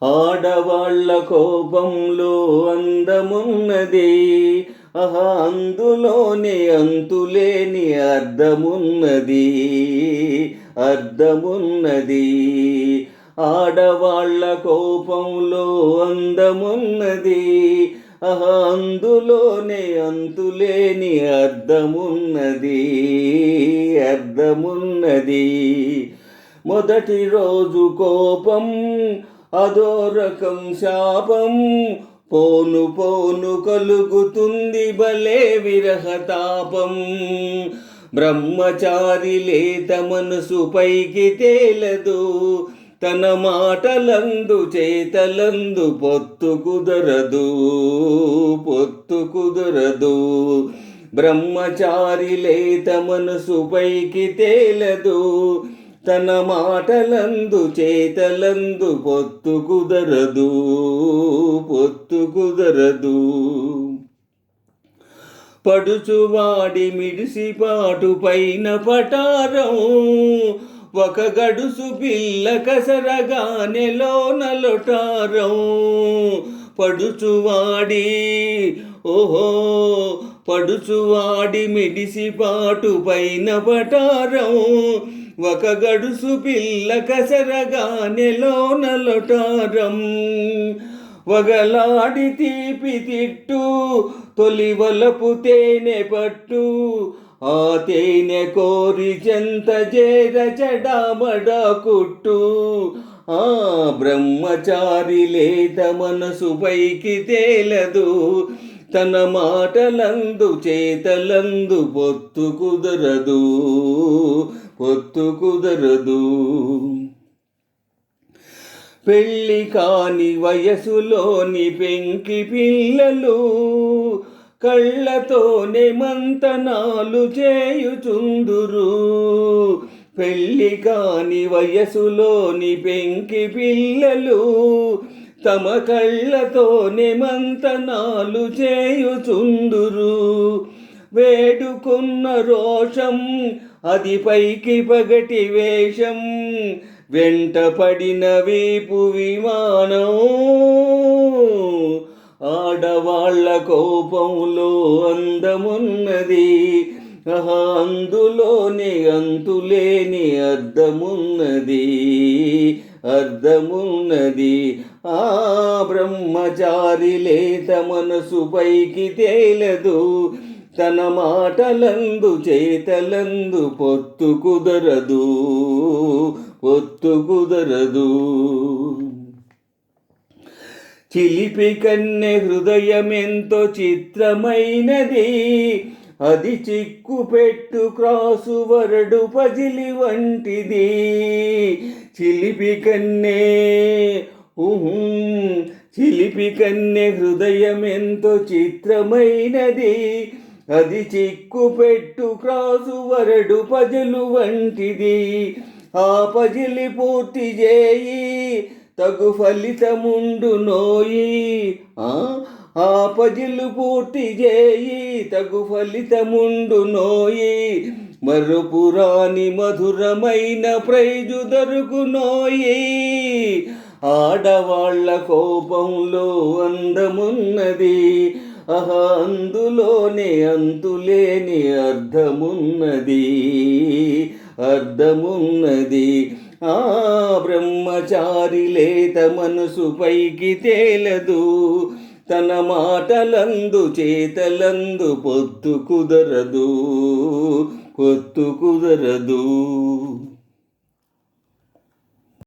ఆడవాళ్ళ కోపంలో అందమున్నది, అందులోనే అంతులేని అర్థమున్నది. ఆడవాళ్ళ కోపంలో అందమున్నది, అందులోనే అంతులేని అర్థమున్నది. మొదటి రోజు కోపం అదో రకం శాపం, పోను పోను కలుగుతుంది భలే విరహతాపం. బ్రహ్మచారి లేత మనసు పైకి తేలదు, తన మాటలందు చేతలందు పొత్తు కుదరదు. బ్రహ్మచారి లేత మనసు పైకి తేలదు, తన మాటలందు చేతలందు పొత్తు కుదరదు. పడుచువాడి మిడిసిపాటు పైన పటారం, ఒక గడుసు పిల్ల కసరగానే లోన లొటారం. పడుచువాడి మిడిసిపాటు పైన పటారం, ఒక గడుసు పిల్ల కసరగానే లోన లొటారం. వగలాడి తీపి తిట్టు, తొలి వలపు తేనె పట్టు, ఆ తేనె కోరి చెంత చేర చెడామడ కుట్టు. ఆ బ్రహ్మచారి లేత మనసు పైకి తేలదు, తన మాటలందు చేతలందు పొత్తు కుదరదు. పెళ్ళి కాని వయసులోని పెంకి పిల్లలు కళ్ళతోనే మంతనాలు చేయుచుందురు. పెళ్ళి కాని వయసులోని పెంకి పిల్లలు తమ కళ్ళతోనే మంతనాలు చేయుచుందురు. వేడుకున్న రోషం అది పైకి పగటి వేషం, వెంట పడిన వీపు విమానం. ఆడవాళ్ళ కోపంలో అందమున్నది, అందులోనే అంతులేని అర్థమున్నది. ఆ బ్రహ్మచారి లేత మనసు పైకి తేలదు, తన మాటలందు చేతలందు పొత్తు కుదరదు. చిలిపి కన్నె హృదయమెంతో చిత్రమైనది, అది చిక్కుపెట్టు క్రాసు వరడు పజిలి వంటిది. చిలిపి కన్నె హృదయమెంతో చిత్రమైనది, అది చిక్కుపెట్టు క్రాసు వరడు పజలు వంటిది. ఆ పజిలి పూర్తి చేయి తగు ఫలితముండునోయి. ఆ పజిలు పూర్తి చేయి తగు ఫలితముండునోయి. మరుపురాని మధురమైన ప్రైజు దొరుకునోయి. ఆడవాళ్ళ కోపంలో అందమున్నది, అందులోనే అంతులేని అర్థమున్నది. ఆ బ్రహ్మచారి లేత మనసు పైకి తేలదు, తన మాటలందు చేతలందు పొత్తు కుదరదు.